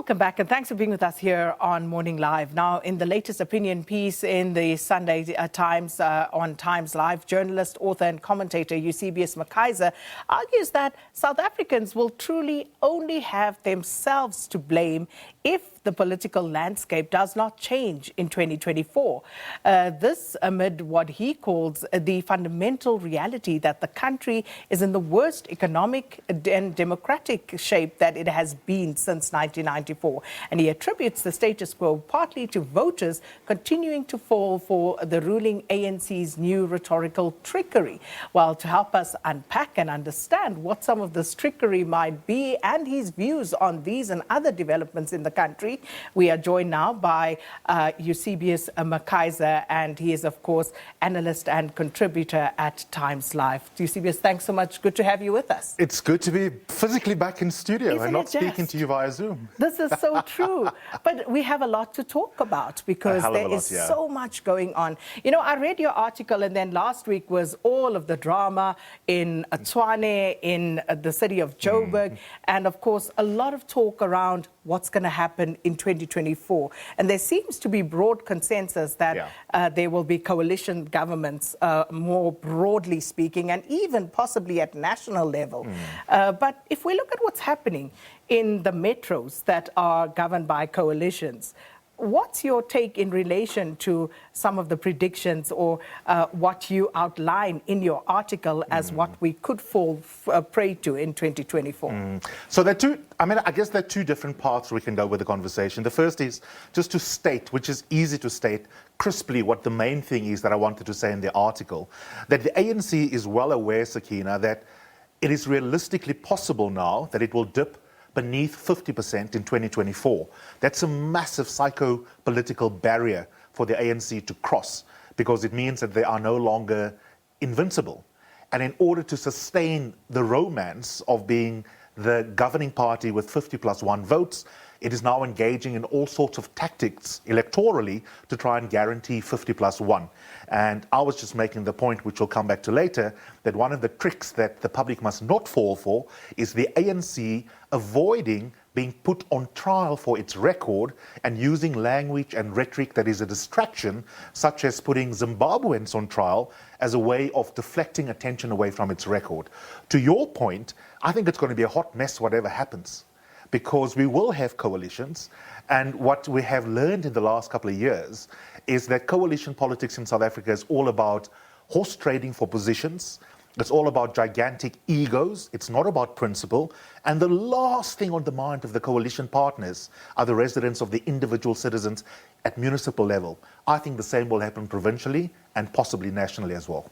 Welcome back, and thanks for being with us here on Morning Live. Now, in the latest opinion piece in the Sunday Times on Times Live, journalist, author and commentator Eusebius McKaiser argues that South Africans will truly only have themselves to blame if the political landscape does not change in 2024. This amid what he calls the fundamental reality that the country is in the worst economic and democratic shape that it has been since 1994. And he attributes the status quo partly to voters continuing to fall for the ruling ANC's new rhetorical trickery. Well, to help us unpack and understand what some of this trickery might be and his views on these and other developments in the country, we are joined now by Eusebius McKaiser, and he is, of course, analyst and contributor at Times Live. Eusebius, thanks so much. Good to have you with us. It's good to be physically back in studio and not speaking to you via Zoom. This is so true. But we have a lot to talk about because there is so much going on. You know, I read your article, and then last week was all of the drama in Tshwane, in the city of Joburg, and, of course, a lot of talk around what's going to happen in 2024. And there seems to be broad consensus that there will be coalition governments, more broadly speaking, and even possibly at national level. But if we look at what's happening in the metros that are governed by coalitions, what's your take in relation to some of the predictions or what you outline in your article as what we could fall prey to in 2024? So there are two, I guess there are two different paths we can go with the conversation. The first is just to state, which is easy to state crisply, what the main thing is that I wanted to say in the article, that the ANC is well aware, Sakina, that it is realistically possible now that it will dip beneath 50% in 2024. That's a massive psycho-political barrier for the ANC to cross, because it means that they are no longer invincible. And in order to sustain the romance of being the governing party with 50+1 votes, it is now engaging in all sorts of tactics electorally to try and guarantee 50+1. And I was just making the point, which we'll come back to later, that one of the tricks that the public must not fall for is the ANC avoiding being put on trial for its record and using language and rhetoric that is a distraction, such as putting Zimbabweans on trial as a way of deflecting attention away from its record. To your point, I think it's going to be a hot mess whatever happens, because we will have coalitions. And what we have learned in the last couple of years is that coalition politics in South Africa is all about horse trading for positions. It's all about gigantic egos. It's not about principle. And the last thing on the mind of the coalition partners are the residents of the individual citizens at municipal level. I think the same will happen provincially and possibly nationally as well.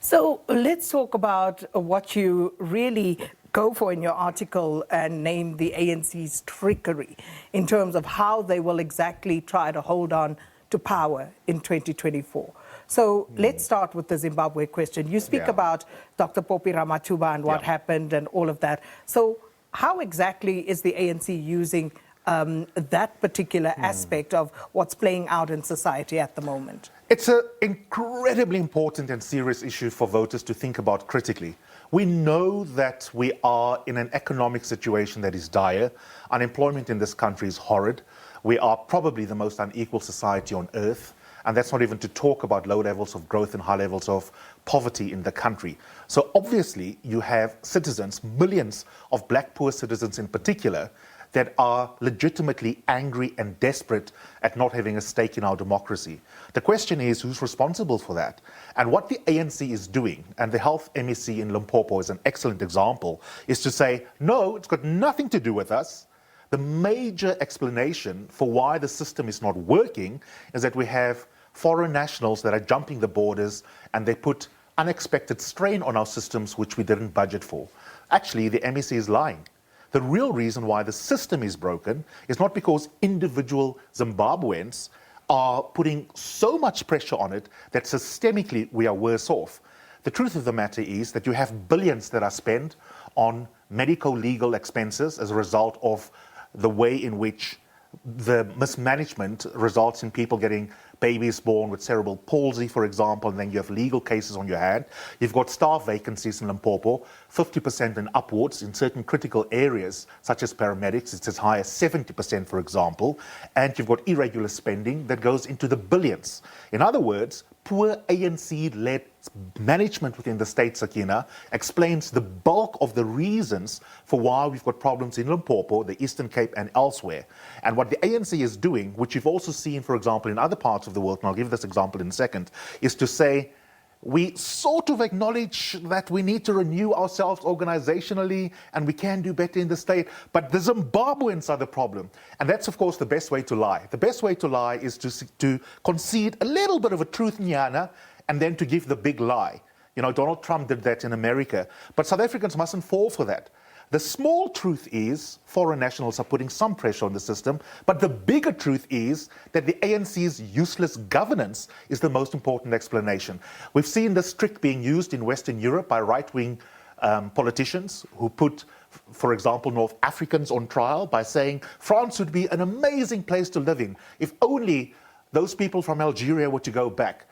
So let's talk about what you really go for in your article and name the ANC's trickery in terms of how they will exactly try to hold on to power in 2024. So let's start with the Zimbabwe question. You speak about Dr. Poppy Ramathuba and what happened and all of that. So how exactly is the ANC using that particular aspect of what's playing out in society at the moment? It's an incredibly important and serious issue for voters to think about critically. We know that we are in an economic situation that is dire. Unemployment in this country is horrid. We are probably the most unequal society on earth. And that's not even to talk about low levels of growth and high levels of poverty in the country. So obviously you have citizens, millions of black poor citizens in particular, that are legitimately angry and desperate at not having a stake in our democracy. The question is, who's responsible for that? And what the ANC is doing, and the Health MEC in Limpopo is an excellent example, is to say, no, it's got nothing to do with us. The major explanation for why the system is not working is that we have foreign nationals that are jumping the borders, and they put unexpected strain on our systems which we didn't budget for. Actually, the MEC is lying. The real reason why the system is broken is not because individual Zimbabweans are putting so much pressure on it that systemically we are worse off. The truth of the matter is that you have billions that are spent on medical legal expenses as a result of the way in which the mismanagement results in people getting babies born with cerebral palsy, for example, and then you have legal cases on your hand. You've got staff vacancies in Limpopo, 50% and upwards in certain critical areas, such as paramedics. It's as high as 70%, for example. And you've got irregular spending that goes into the billions. In other words, poor ANC-led management within the state, Sakina, explains the bulk of the reasons for why we've got problems in Limpopo, the Eastern Cape, and elsewhere. And what the ANC is doing, which you've also seen, for example, in other parts of the world, and I'll give this example in a second, is to say, we sort of acknowledge that we need to renew ourselves organizationally and we can do better in the state, but the Zimbabweans are the problem. And that's, of course, the best way to lie. The best way to lie is to concede a little bit of a truth, nyana, and then to give the big lie. You know, Donald Trump did that in America. But South Africans mustn't fall for that. The small truth is foreign nationals are putting some pressure on the system, but the bigger truth is that the ANC's useless governance is the most important explanation. We've seen this trick being used in Western Europe by right-wing politicians who put, for example, North Africans on trial by saying France would be an amazing place to live in if only those people from Algeria were to go back.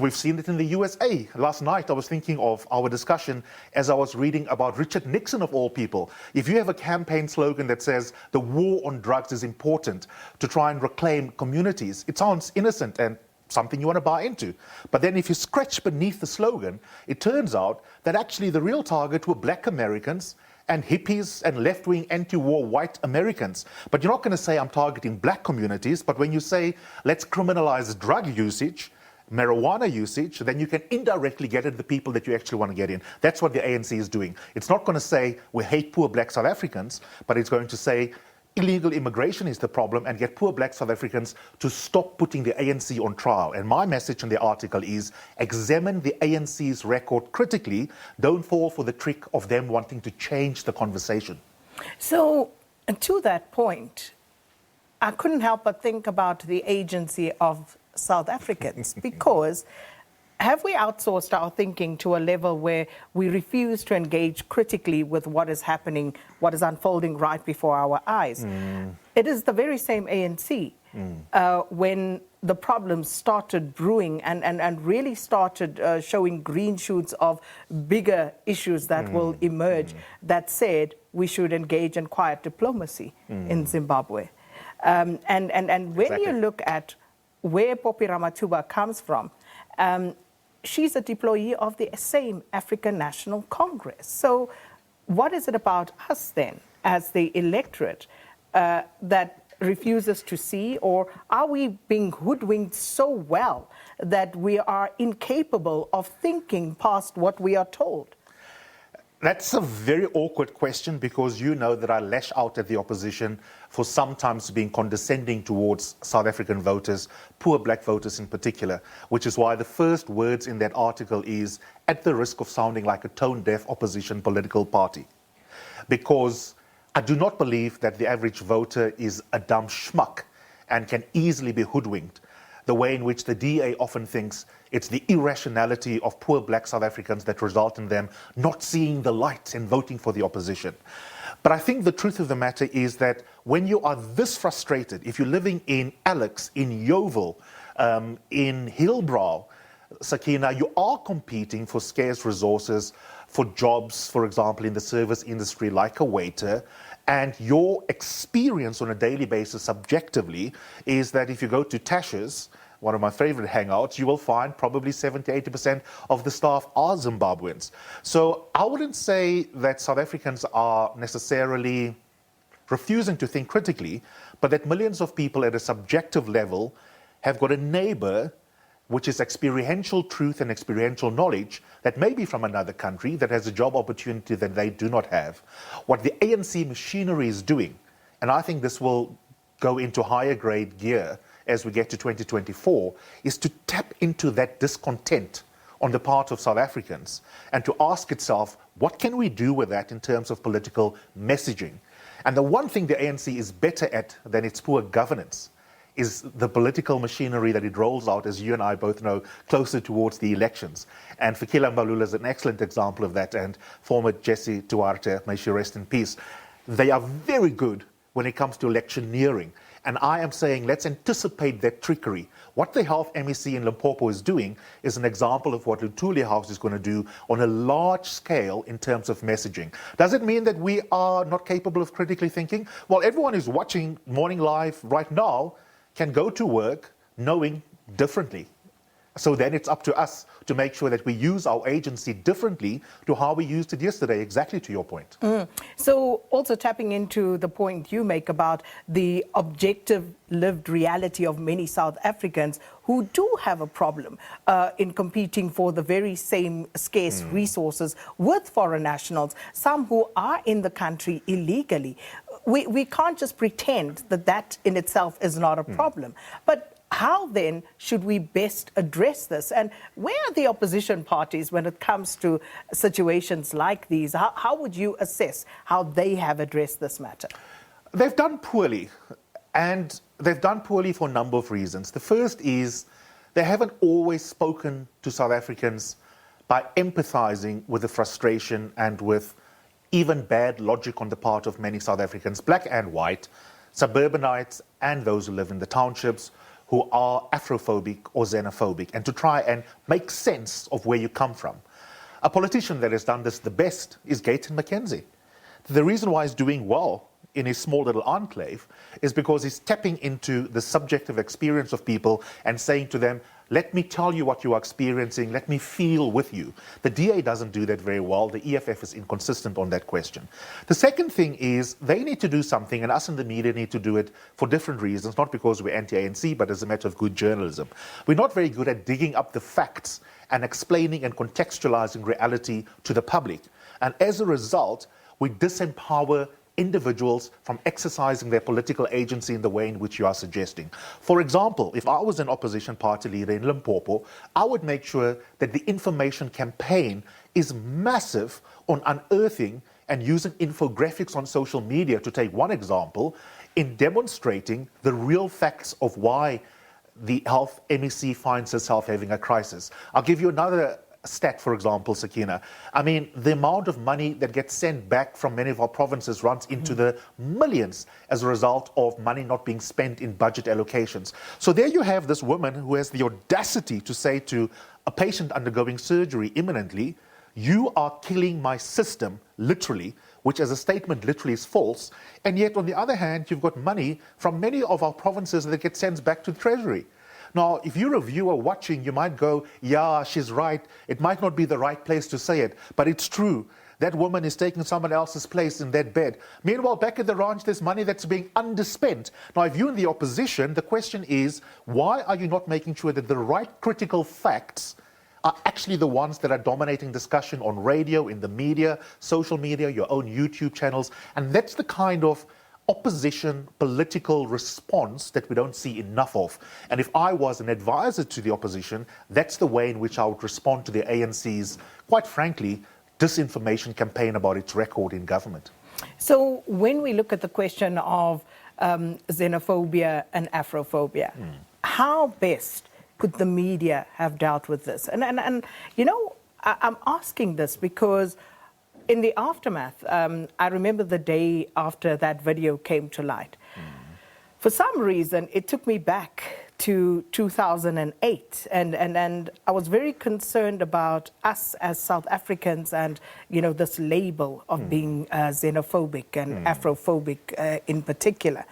We've seen it in the USA. Last night I was thinking of our discussion as I was reading about Richard Nixon, of all people. If you have a campaign slogan that says the war on drugs is important to try and reclaim communities, it sounds innocent and something you want to buy into. But then if you scratch beneath the slogan, it turns out that actually the real target were black Americans and hippies and left-wing anti-war white Americans. But you're not going to say I'm targeting black communities, but when you say let's criminalize drug usage, marijuana usage, then you can indirectly get at the people that you actually want to get in. That's what the ANC is doing. It's not going to say we hate poor black South Africans, but it's going to say illegal immigration is the problem and get poor black South Africans to stop putting the ANC on trial. And my message in the article is examine the ANC's record critically. Don't fall for the trick of them wanting to change the conversation. So, to that point, I couldn't help but think about the agency of South Africans, because have we outsourced our thinking to a level where we refuse to engage critically with what is happening, what is unfolding right before our eyes? It is the very same ANC when the problems started brewing and really started showing green shoots of bigger issues that will emerge, that said we should engage in quiet diplomacy in Zimbabwe. And when you look at where Poppy Ramathuba comes from, she's a deployee of the same African National Congress. So what is it about us then, as the electorate, that refuses to see, or are we being hoodwinked so well that we are incapable of thinking past what we are told? That's a very awkward question, because you know that I lash out at the opposition for sometimes being condescending towards South African voters, poor black voters in particular, which is why the first words in that article is, at the risk of sounding like a tone-deaf opposition political party. Because I do not believe that the average voter is a dumb schmuck and can easily be hoodwinked, the way in which the DA often thinks it's the irrationality of poor black South Africans that result in them not seeing the light and voting for the opposition. But I think the truth of the matter is that when you are this frustrated, if you're living in Alex, in Yeoville, in Hillbrow, Sakina, you are competing for scarce resources, for jobs, for example, in the service industry like a waiter, and your experience on a daily basis subjectively is that if you go to Tasha's, one of my favorite hangouts, you will find probably 70-80% of the staff are Zimbabweans. So I wouldn't say that South Africans are necessarily refusing to think critically, but that millions of people at a subjective level have got a neighbor which is experiential truth and experiential knowledge that may be from another country that has a job opportunity that they do not have. What the ANC machinery is doing, and I think this will go into higher grade gear as we get to 2024, is to tap into that discontent on the part of South Africans and to ask itself, what can we do with that in terms of political messaging? And the one thing the ANC is better at than its poor governance is the political machinery that it rolls out, as you and I both know, closer towards the elections. And Fikile Mbalula is an excellent example of that, and former Jesse Duarte, may she rest in peace. They are very good when it comes to electioneering. And I am saying, let's anticipate that trickery. What the Health MEC in Limpopo is doing is an example of what Luthuli House is going to do on a large scale in terms of messaging. Does it mean that we are not capable of critically thinking? Well, everyone who's watching Morning Live right now can go to work knowing differently. So then it's up to us to make sure that we use our agency differently to how we used it yesterday, exactly to your point. So also tapping into the point you make about the objective lived reality of many South Africans who do have a problem in competing for the very same scarce resources with foreign nationals, some who are in the country illegally. We can't just pretend that that in itself is not a problem. But how then should we best address this? And where are the opposition parties when it comes to situations like these? How would you assess how they have addressed this matter? They've done poorly, and they've done poorly for a number of reasons. The first is they haven't always spoken to South Africans by empathizing with the frustration and with even bad logic on the part of many South Africans, black and white, suburbanites and those who live in the townships, who are Afrophobic or xenophobic, and to try and make sense of where you come from. A politician that has done this the best is Gayton McKenzie. The reason why he's doing well in his small little enclave is because he's tapping into the subjective experience of people and saying to them, let me tell you what you are experiencing, let me feel with you. The DA doesn't do that very well. The EFF is inconsistent on that question. The second thing is they need to do something, and us in the media need to do it for different reasons, not because we're anti-ANC, but as a matter of good journalism. We're not very good at digging up the facts and explaining and contextualizing reality to the public. And as a result, we disempower individuals from exercising their political agency in the way in which you are suggesting. For example, if I was an opposition party leader in Limpopo, I would make sure that the information campaign is massive on unearthing and using infographics on social media, to take one example, in demonstrating the real facts of why the Health MEC finds herself having a crisis. I'll give you another stat, for example, Sakina. I mean, the amount of money that gets sent back from many of our provinces runs into the millions as a result of money not being spent in budget allocations. So there you have this woman who has the audacity to say to a patient undergoing surgery imminently, you are killing my system, literally, which as a statement literally is false. And yet, on the other hand, you've got money from many of our provinces that gets sent back to the Treasury. Now, if you're a viewer watching, you might go, yeah, she's right. It might not be the right place to say it, but it's true. That woman is taking someone else's place in that bed. Meanwhile, back at the ranch, there's money that's being underspent. Now, if you're in the opposition, the question is, why are you not making sure that the right critical facts are actually the ones that are dominating discussion on radio, in the media, social media, your own YouTube channels? And that's the kind of opposition political response that we don't see enough of. And if I was an advisor to the opposition, that's the way in which I would respond to the ANC's, quite frankly, disinformation campaign about its record in government. So when we look at the question of xenophobia and Afrophobia, how best could the media have dealt with this? And you know, I'm asking this because in the aftermath, I remember the day after that video came to light. For some reason, it took me back to 2008, and I was very concerned about us as South Africans and, you know, this label of being xenophobic and Afrophobic in particular.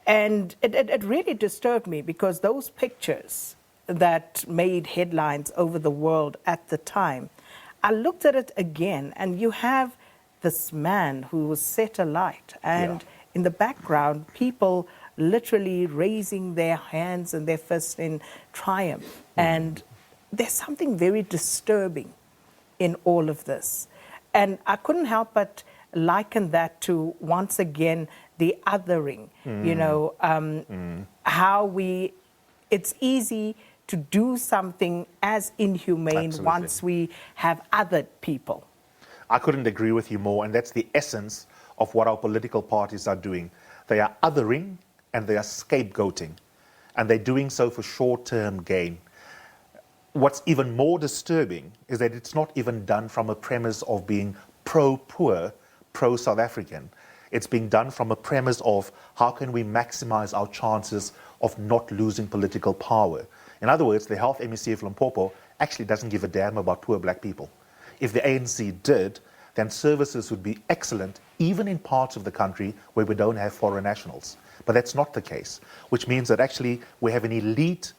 And it really disturbed me because those pictures that made headlines over the world at the time, I looked at it again, and you have this man who was set alight, and in the background, people literally raising their hands and their fists in triumph. And there's something very disturbing in all of this. And I couldn't help but liken that to, once again, the othering, you know, how it's easy to do something as inhumane once we have othered people. I couldn't agree with you more, and that's the essence of what our political parties are doing. They are othering and they are scapegoating, and they're doing so for short-term gain. What's even more disturbing is that it's not even done from a premise of being pro-poor, pro-South African. It's being done from a premise of how can we maximize our chances of not losing political power. In other words, the Health MEC of Limpopo actually doesn't give a damn about poor black people. If the ANC did, then services would be excellent, even in parts of the country where we don't have foreign nationals. But that's not the case, which means that actually we have an elite,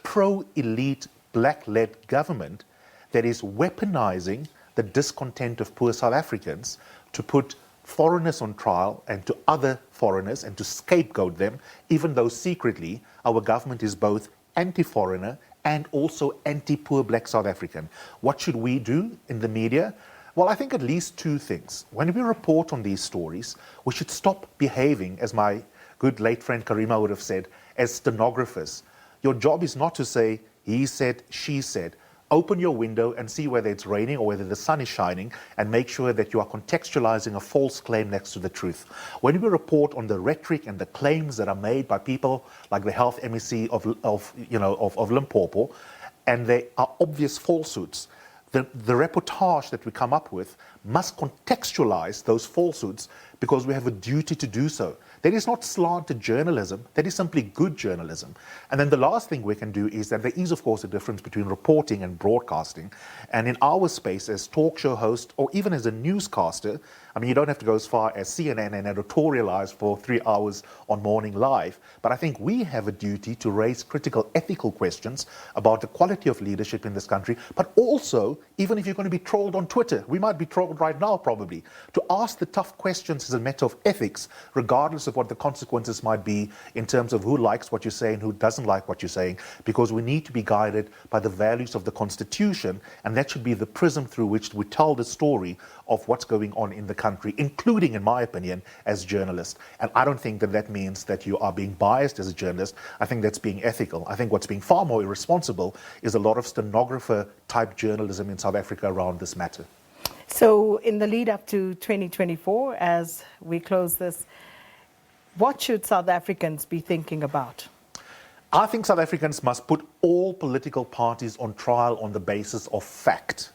pro-elite, black-led government that is weaponizing the discontent of poor South Africans to put foreigners on trial and to other foreigners and to scapegoat them, even though secretly our government is both anti-foreigner and also anti-poor black South African. What should we do in the media? Well, I think at least two things. When we report on these stories, we should stop behaving, as my good late friend Karima would have said, as stenographers. Your job is not to say, he said, she said. Open your window and see whether it's raining or whether the sun is shining, and make sure that you are contextualizing a false claim next to the truth. When we report on the rhetoric and the claims that are made by people like the Health MEC of Limpopo, and they are obvious falsehoods, the reportage that we come up with must contextualize those falsehoods, because we have a duty to do so. That is not slanted journalism, that is simply good journalism. And then the last thing we can do is that there is, of course, a difference between reporting and broadcasting. And in our space, as talk show host or even as a newscaster, I mean, you don't have to go as far as CNN and editorialize for 3 hours on Morning Live, but I think we have a duty to raise critical ethical questions about the quality of leadership in this country, but also, even if you're going to be trolled on Twitter, we might be trolled right now probably, to ask the tough questions as a matter of ethics, regardless of what the consequences might be in terms of who likes what you say and who doesn't like what you're saying, because we need to be guided by the values of the Constitution, and that should be the prism through which we tell the story of what's going on in the country, including, in my opinion, as journalists. And I don't think that that means that you are being biased as a journalist. I think that's being ethical. I think what's being far more irresponsible is a lot of stenographer-type journalism in South Africa around this matter. So in the lead up to 2024, as we close this, what should South Africans be thinking about? I think South Africans must put all political parties on trial on the basis of fact,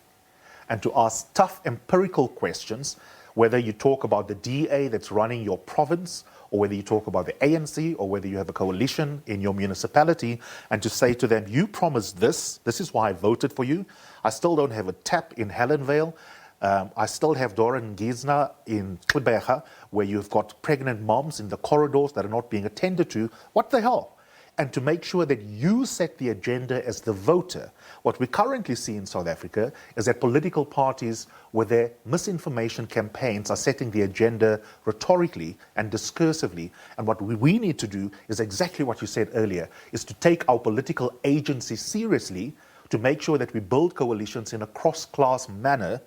and to ask tough empirical questions, whether you talk about the DA that's running your province, or whether you talk about the ANC, or whether you have a coalition in your municipality, and to say to them, you promised this is why I voted for you. I still don't have a tap in Hellenvale. I still have Doran Gizna in Klibega, where you've got pregnant moms in the corridors that are not being attended to. What the hell? And to make sure that you set the agenda as the voter. What we currently see in South Africa is that political parties, with their misinformation campaigns, are setting the agenda rhetorically and discursively. And what we need to do is exactly what you said earlier, is to take our political agency seriously, to make sure that we build coalitions in a cross-class manner,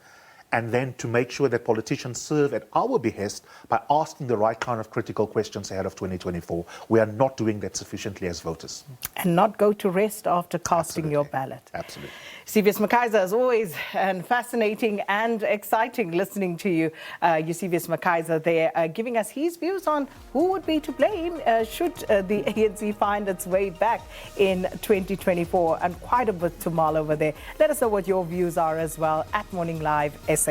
and then to make sure that politicians serve at our behest by asking the right kind of critical questions ahead of 2024. We are not doing that sufficiently as voters. And not go to rest after casting your ballot. Absolutely. Eusebius McKaiser, as always, and fascinating and exciting listening to you. Eusebius McKaiser there giving us his views on who would be to blame should the ANC find its way back in 2024. And quite a bit to mull over there. Let us know what your views are as well at Morning Live SABC.